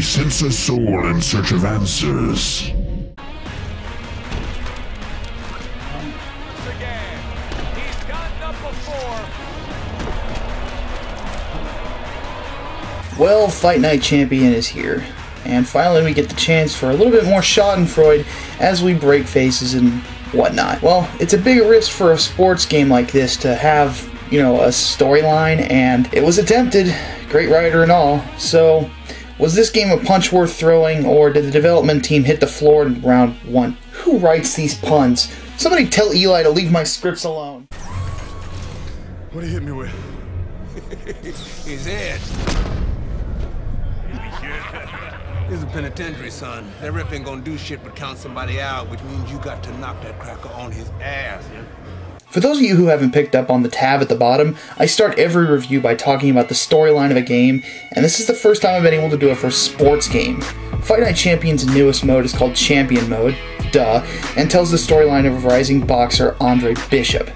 sends her soul in search of answers. Again, he's gotten up before. Well, Fight Night Champion is here, and finally we get the chance for a little bit more schadenfreude as we break faces and whatnot. Well, it's a big risk for a sports game like this to have, a storyline, and it was attempted, great writer and all. So, was this game a punch worth throwing, or did the development team hit the floor in round one? Who writes these puns? Somebody tell Eli to leave my scripts alone. What did he hit me with? His head. This is a penitentiary, son. That rep ain't gonna do shit but count somebody out, which means you got to knock that cracker on his ass, yeah? For those of you who haven't picked up on the tab at the bottom, I start every review by talking about the storyline of a game, and this is the first time I've been able to do it for a sports game. Fight Night Champion's newest mode is called Champion Mode, duh, and tells the storyline of rising boxer Andre Bishop.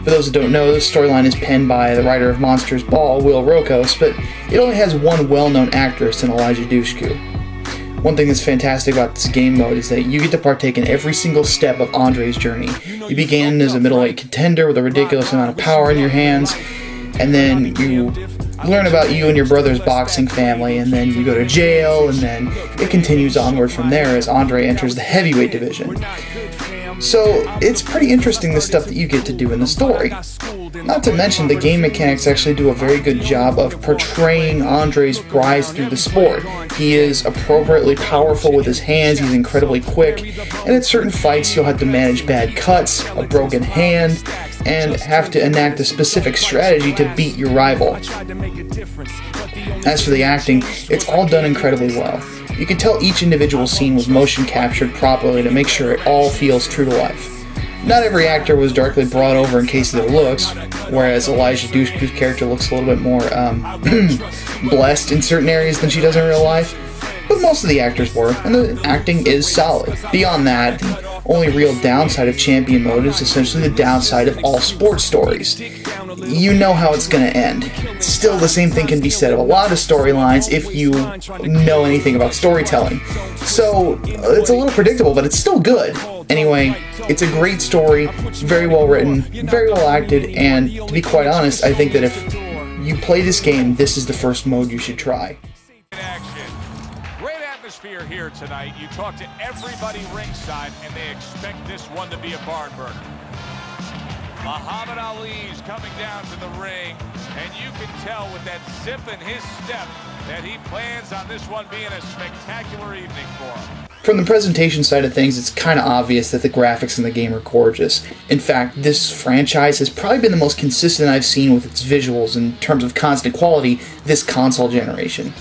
For those who don't know, this storyline is penned by the writer of Monsters Ball, Will Rokos, but it only has one well-known actress in Elijah Dushku. One thing that's fantastic about this game mode is that you get to partake in every single step of Andre's journey. You begin as a middleweight contender with a ridiculous amount of power in your hands, and then you learn about you and your brother's boxing family, and then you go to jail, and then it continues onward from there as Andre enters the heavyweight division. So, it's pretty interesting the stuff that you get to do in the story. Not to mention, the game mechanics actually do a very good job of portraying Andre's rise through the sport. He is appropriately powerful with his hands, he's incredibly quick, and at certain fights you'll have to manage bad cuts, a broken hand, and have to enact a specific strategy to beat your rival. As for the acting, it's all done incredibly well. You can tell each individual scene was motion captured properly to make sure it all feels true to life. Not every actor was darkly brought over in case of their looks, whereas Elijah Dushku's character looks a little bit more blessed in certain areas than she does in real life, but most of the actors were, and the acting is solid. Beyond that, the only real downside of Champion Mode is essentially the downside of all sports stories. You know how it's going to end. Still, the same thing can be said of a lot of storylines if you know anything about storytelling. So, it's a little predictable, but it's still good. Anyway, it's a great story, very well written, very well acted, and to be quite honest, I think that if you play this game, this is the first mode you should try. Great atmosphere here tonight. You talk to everybody ringside, and they expect this one to be a barn burner. Muhammad Ali's coming down to the ring, and you can tell with that zip in his step that he plans on this one being a spectacular evening for him. From the presentation side of things, it's kind of obvious that the graphics in the game are gorgeous. In fact, this franchise has probably been the most consistent I've seen with its visuals in terms of constant quality this console generation.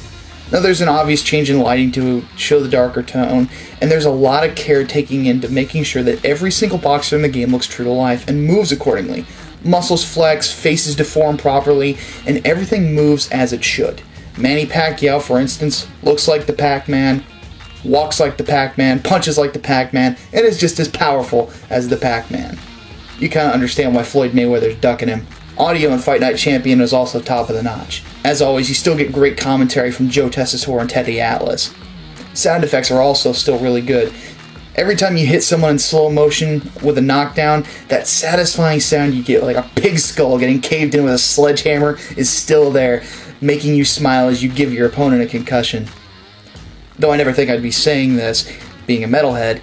Now, there's an obvious change in lighting to show the darker tone, and there's a lot of care taken into making sure that every single boxer in the game looks true to life and moves accordingly. Muscles flex, faces deform properly, and everything moves as it should. Manny Pacquiao, for instance, looks like the Pac-Man, walks like the Pac-Man, punches like the Pac-Man, and is just as powerful as the Pac-Man. You kind of understand why Floyd Mayweather's ducking him. Audio in Fight Night Champion is also top of the notch. As always, you still get great commentary from Joe Tessitore and Teddy Atlas. Sound effects are also still really good. Every time you hit someone in slow motion with a knockdown, that satisfying sound you get, like a pig skull getting caved in with a sledgehammer, is still there, making you smile as you give your opponent a concussion. Though I never think I'd be saying this, being a metalhead,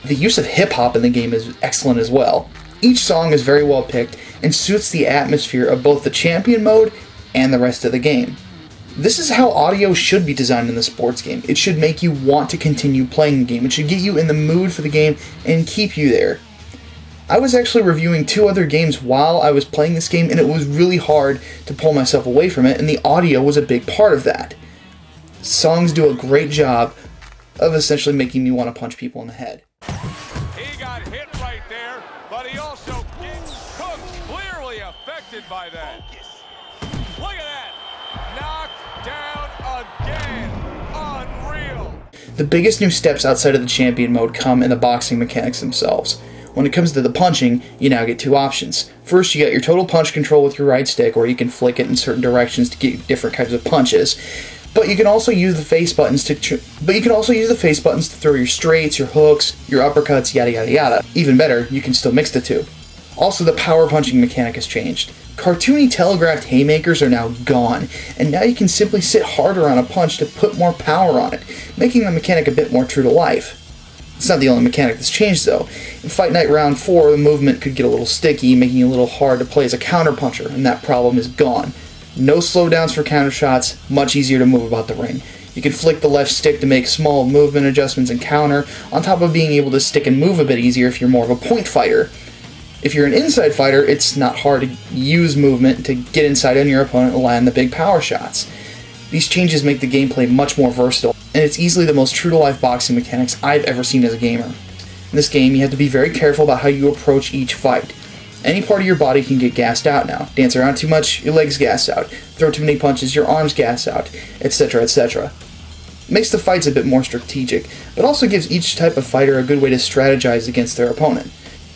the use of hip-hop in the game is excellent as well. Each song is very well picked and suits the atmosphere of both the Champion Mode and the rest of the game. This is how audio should be designed in the sports game. It should make you want to continue playing the game. It should get you in the mood for the game and keep you there. I was actually reviewing 2 other games while I was playing this game, and it was really hard to pull myself away from it, and the audio was a big part of that. Songs do a great job of essentially making me want to punch people in the head. He got hit right there, but he also gets cooked, clearly affected by that. Look at that. Knocked down again. Unreal. The biggest new steps outside of the Champion Mode come in the boxing mechanics themselves. When it comes to the punching, you now get 2 options. First, you got your total punch control with your right stick, or you can flick it in certain directions to get different kinds of punches. But you can also use the face buttons to throw your straights, your hooks, your uppercuts, yada yada yada. Even better, you can still mix the two. Also, the power punching mechanic has changed. Cartoony telegraphed haymakers are now gone, and now you can simply sit harder on a punch to put more power on it, making the mechanic a bit more true to life. It's not the only mechanic that's changed though. In Fight Night Round 4, the movement could get a little sticky, making it a little hard to play as a counterpuncher, and that problem is gone. No slowdowns for counter shots, much easier to move about the ring. You can flick the left stick to make small movement adjustments and counter, on top of being able to stick and move a bit easier if you're more of a point fighter. If you're an inside fighter, it's not hard to use movement to get inside on your opponent and land the big power shots. These changes make the gameplay much more versatile, and it's easily the most true-to-life boxing mechanics I've ever seen as a gamer. In this game, you have to be very careful about how you approach each fight. Any part of your body can get gassed out now. Dance around too much, your legs gas out. Throw too many punches, your arms gas out, etc., etc. Makes the fights a bit more strategic, but also gives each type of fighter a good way to strategize against their opponent.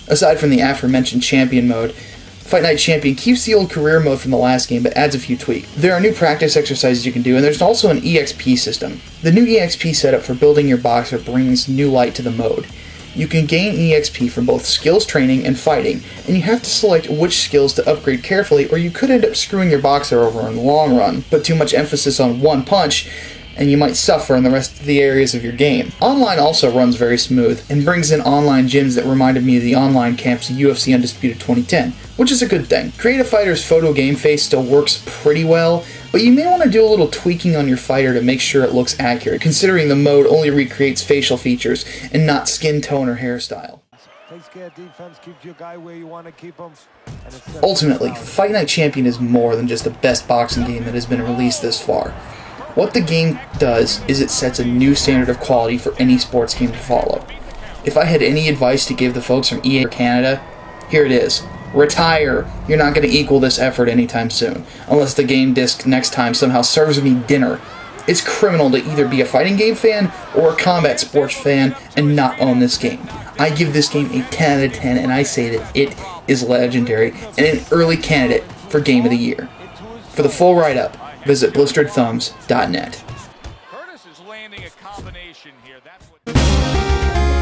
Aside from the aforementioned champion mode, Fight Night Champion keeps the old career mode from the last game, but adds a few tweaks. There are new practice exercises you can do, and there's also an EXP system. The new EXP setup for building your boxer brings new light to the mode. You can gain EXP from both skills training and fighting, and you have to select which skills to upgrade carefully, or you could end up screwing your boxer over in the long run. Put too much emphasis on one punch, and you might suffer in the rest of the areas of your game. Online also runs very smooth, and brings in online gyms that reminded me of the online camps of UFC Undisputed 2010, which is a good thing. Create a Fighter's photo game face still works pretty well, but you may want to do a little tweaking on your fighter to make sure it looks accurate, considering the mode only recreates facial features and not skin tone or hairstyle. Ultimately, Fight Night Champion is more than just the best boxing game that has been released this far. What the game does is it sets a new standard of quality for any sports game to follow. If I had any advice to give the folks from EA or Canada, here it is. Retire! You're not going to equal this effort anytime soon, unless the game disc next time somehow serves me dinner. It's criminal to either be a fighting game fan or a combat sports fan and not own this game. I give this game a 10 out of 10, and I say that it is legendary and an early candidate for Game of the Year. For the full write-up, visit blisteredthumbs.net. Curtis is landing a combination here. That's what